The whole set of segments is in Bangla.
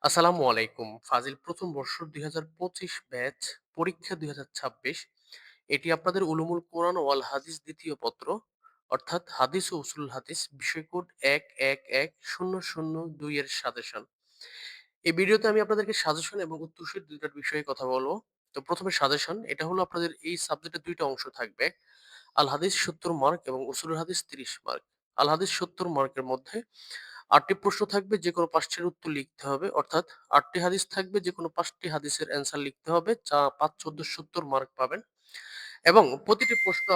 আসসালামু আলাইকুম। ফাজিল প্রথম বর্ষ ২০২৫ ব্যাচ পরীক্ষা ২০২৬। এটি আপনাদের উলুমুল কোরআন ওয়াল হাদিস দ্বিতীয় পত্র অর্থাৎ হাদিস ও উসুলুল হাদিস বিষয় কোড ১১১০০২ এর সাজেশন। এই ভিডিওতে আমি আপনাদেরকে সাজেশন এবং উত্তরসূরি ২ টার বিষয়ে কথা বলব। তো প্রথমে সাজেশন, এটা হলো আপনাদের এই সাবজেক্টে ২ টা অংশ থাকবে। আল হাদিস ৭০ মার্ক এবং উসুলুল হাদিস ৩০ মার্ক। আল হাদিস ৭০ মার্কের মধ্যে ৮ টি প্রশ্ন থাকবে, যেকোনো ৫ টির উত্তর লিখতে হবে। অর্থাৎ ৮ টি হাদিস থাকবে, যেকোনো ৫ টি হাদিসের অ্যান্সার লিখতে হবে। ৫, ১৪, ৭০ মার্ক পাবেন। এবং প্রতিটি প্রশ্ন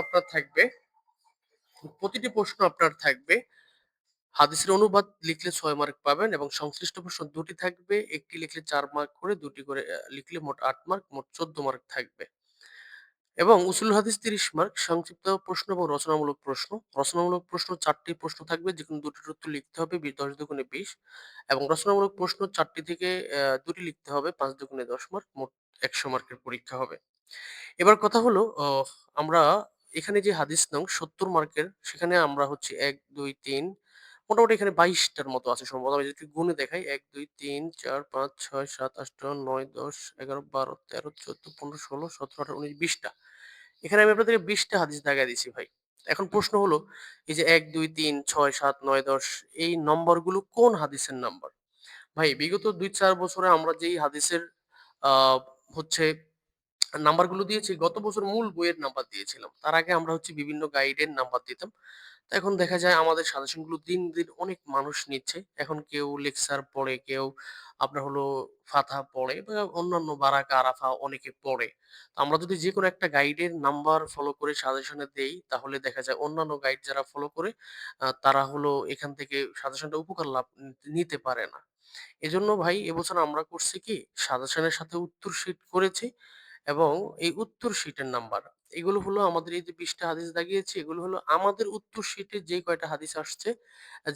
আপনার থাকবে হাদিসের অনুবাদ লিখলে ৬ মার্ক পাবেন এবং সংশ্লিষ্ট প্রশ্ন ২ টি থাকবে। ১ টি লিখলে ৪ মার্ক করে, ২ টি করে লিখলে মোট ৮ মার্ক, মোট ১৪ মার্ক থাকবে। এবং উসুলুল হাদিস ৩০ মার্ক, সংক্ষিপ্ত প্রশ্ন এবং রচনামূলক প্রশ্ন। রচনামূলক প্রশ্ন ৪ টি প্রশ্ন থাকবে, যেকোনো ২ টির উত্তর লিখতে হবে। ১০ দুগুণে ২০। এবং রচনামূলক প্রশ্ন ৪ টি থেকে ২ টি লিখতে হবে। ৫ দুগুণে ১০ মার্ক, মোট ১০০ মার্কের পরীক্ষা হবে। এবার কথা হলো, আমরা এখানে যে হাদিস নং ৭০ মার্কের, সেখানে আমরা হচ্ছে ১, ২, ৩, মোটামুটি এখানে ২২ টার মতো আছে সম্ভবত। আমি যদি একটু গুণে দেখাই ১, ২, ৩, ৪, ৫, ৬, ৭, ৮, ৯, ১০, ১১, ১২, ১৩, ১৪, ১৫, ১৬, ১৭, ১৮, ১৯, ২০ টা। এখানে আমি আপনাদেরকে ২০ টা হাদিস দাগায় দিছি ভাই। এখন প্রশ্ন হলো, এই যে ১, ২, ৩, ৬, ৭, ৯, ১০ এই নম্বরগুলো কোন হাদিসের নাম্বার? ভাই বিগত ২-৪ বছরে আমরা যেই হাদিসের আ হচ্ছে নাম্বারগুলো দিয়েছি, গত বছর মূল বইয়ের নাম্বার দিয়েছিলাম। তার আগে আমরা হচ্ছে বিভিন্ন গাইডের নাম্বার দিতাম। তো এখন দেখা যায় আমাদের সাজেশনগুলো দিন, দিন অনেক মানুষ নিচ্ছে। এখন কেউ লেকচার পড়ে, কেউ আপনার হলো ফাতহা পড়ে বা অন্যান্য বারাকা, আরাফা অনেকে পড়ে। তো আমরা যদি যেকোনো একটা গাইডের নাম্বার ফলো করে সাজেশনে দেই, তাহলে দেখা যায় অন্যান্য গাইড যারা ফলো করে তারা হলো এখান থেকে সাজেশনটা উপকার লাভ নিতে পারে না। এজন্য ভাই এবছর আমরা করছি কি, সাজেশনের সাথে উত্তর শিট করেছি এবং এই উত্তর শিটের নাম্বার এগুলো হলো আমাদের এই যে ২০ টা হাদিস দাগিয়েছি, এগুলো হলো আমাদের উত্তর শিটে যে কয়টা হাদিস আসছে,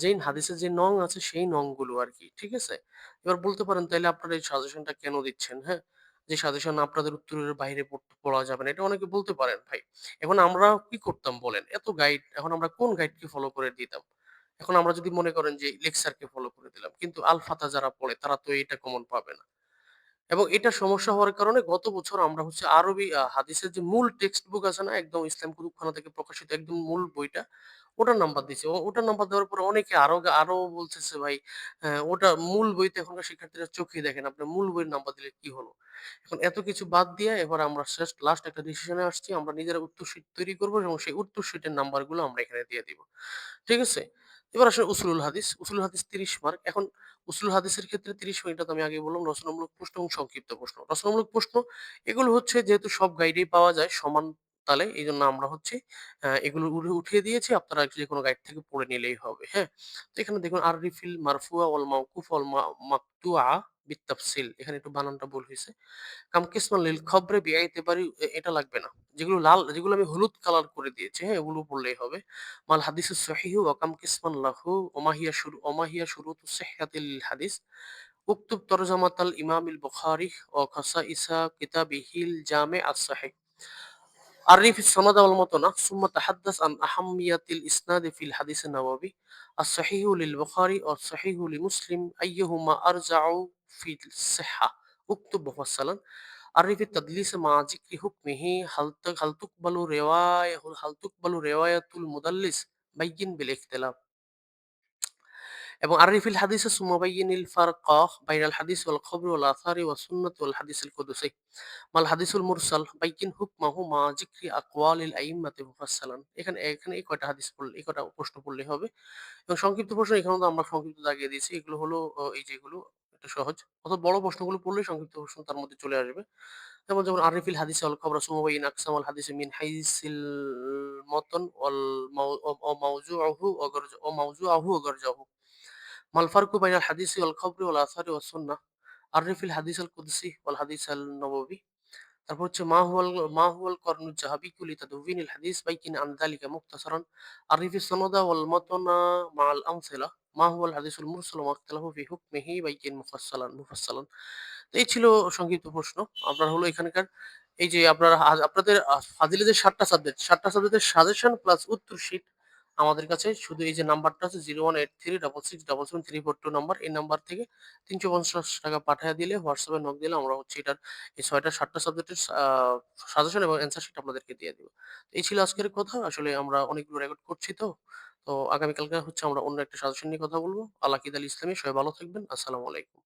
যেই হাদিসের যে নং আছে সেই নং গুলো আরকি। ঠিক আছে? এবার বলতে পারেন, তাইলে আপনারা এই সাজেশনটা কেন দিচ্ছেন? হ্যাঁ? যে সাজেশন আপনাদের উত্তরের বাইরে পড়া যাবে না। এটা অনেকে বলতে পারেন ভাই। এখন আমরা কি করতাম বলেন? এত গাইড, এখন আমরা কোন গাইডকে ফলো করে দিতাম? এখন আমরা যদি মনে করেন যে লেকচারকে ফলো করে দিলাম। কিন্তু আল ফাতা যারা পড়ে তারা তো এটা কমন পাবে না। এবং এটা সমস্যা হওয়ার কারণে গত বছর আমরা হচ্ছে আরবি হাদিসের যে মূল টেক্সট বুক আছে না? একদম ইসলাম কুতুবখানা থেকে প্রকাশিত একদম মূল বইটা, ওটার নাম্বার দিছি। ওটার নাম্বার দেওয়ার পরে অনেকে আরো বলতেছে ভাই, ওটা মূল বইতে এখনকার শিক্ষার্থীরা চোখেই দেখে না। আপনার মূল বইয়ের নাম্বার দিলে কি হলো? এখন এত কিছু বাদ দিয়ে এবার আমরা লাস্ট একটা ডিসিশন এ আসছি। আমরা নিজেরা উত্তর শীট তৈরি করব এবং সেই উত্তর শীটের নাম্বারগুলো আমরা এখানে দিয়ে দিব। ঠিক আছে? এবার আসলে উসুলুল হাদিস। উসুলুল হাদিস ৩০ মার্ক। এখন উসুলুল হাদিসের ক্ষেত্রে ৩০ মার্ক, এটা তো আমি আগেই বললাম, রচনামূলক প্রশ্ন এবং সংক্ষিপ্ত প্রশ্ন। রচনামূলক প্রশ্ন এগুলো হচ্ছে যেহেতু সব গাইডেই পাওয়া যায় সমান তালে, এইজন্য আমরা হচ্ছে এগুলো উঠিয়ে দিয়েছি। আপনারা যেকোনো গাইড থেকে পড়ে নিলেই হবে। হ্যাঁ? তো এখানে দেখুন আররিফিল মারফুয়া ওয়াল মাওকুফ ওয়াল মাকতুআ বিত্তাফসিল, এখানে একটু বানানটা ভুল হইছে। কাম কিসমান লিল খবরে বিআইতিবারি এটা লাগবে না। যেগুলো আমি হলুদ কালার করে দিয়েছি, হ্যাঁ? ওগুলো পড়লেই হবে। মাল হাদিসুস সহিহু ওয়া কাম কিসমান লাহু ওমা হিয়া শুরুতুস সিহহাতিল হাদিস। উকতুব তরজামাতাল ইমামিল বুখারী ওয়া খাসাইসা কিতাবিহিল জামি' আস-সহিহ। عرف السند والمتن ثم تحدث عن أهمية الإسناد في الحديث النبوي الصحيح للبخاري والصحيح لمسلم أيهما أرجع في الصحة. اكتب مفصلا. عرف التدليس مع ذكر حكمه هل تقبل رواية المدلس بين بالاختلاف. এবং আররিফিল হাদিসে সুম্মা বাইয়িনিল ফারকা বাইনাল হাদিস ওয়াল খবর ওয়াল আথারি ওয়াস সুন্নাত ওয়াল হাদিসিল কুদসি। মাল হাদিসুল মুরসাল বাইয়িন হুকমাহু মা যিকরি আকওয়ালিল আইম্মাতি মুফাসসালান। এখানে এই কয়টা হাদিস পড়লে, এই কয়টা প্রশ্ন পড়লেই হবে। এবং সংক্ষিপ্ত প্রশ্ন এখানেও তো আমরা সংক্ষিপ্ত দাগিয়ে দিয়েছি। এগুলো হলো এই যেগুলো এটা সহজ। অর্থাৎ বড় প্রশ্নগুলো পড়লেই সংক্ষিপ্ত প্রশ্ন তার মধ্যে চলে আসবে। যেমন আররিফিল হাদিস ওয়াল খবর সুম্মা বাইয়িন আকসামাল হাদিস মিন হাইসিল মতন ওয়াল মাওজুআহু ওয়া গরজাহু। মাল ফারকু বাইনাল হাদিসি ওয়াল খবরি ওয়াল আসারি ওয়াস সুন্নাহ। আররিফিল হাদিস আল কুদসি ওয়াল হাদিস আল নববী। তারপর হচ্ছে মা হুয়াল কর্নুল জাহাবিয়্যু লিতাদউইনিল হাদিস বাইকিন আন যালিকা মুখতাসারান। আররিফিস সনদা ওয়াল মাতনা মা'আল আমসিলা। মা হুয়াল হাদিসুল মুরসাল ওয়া মাখতালাফু ফি হুকমিহি বাইকিন মুফাসসালান। তো এই ছিল সংক্ষিপ্ত প্রশ্ন। আপনার হলো এখানকার এই যে আপনাদের ফাজিলের যে ৭ টা সাবজেক্ট, ৭ টা সাবজেক্টের সাজেশন প্লাস উত্তর শীট আমাদের কাছে শুধু এই যে নাম্বারটা আছে 01836667734 নাম্বার, এই নাম্বার থেকে ৳৩৫০ পাঠাইয়া দিলে, হোয়াটসঅ্যাপে নক দিলে আমরা হচ্ছে এটার এই ৬ টা ৭ টা সাবজেক্টের সাজেশন এবং অ্যান্সার শিট আপনাদেরকে দিয়ে দিব। এই ছিল আজকের কথা। আসলে আমরা অনেকগুলো রেকর্ড করছি তো। তো আগামীকালকে হচ্ছে আমরা অন্য একটা সাজেশন নিয়ে কথা বলব। আল-আকিদ আল ইসলামী। সবাই ভালো থাকবেন। আসসালামু আলাইকুম।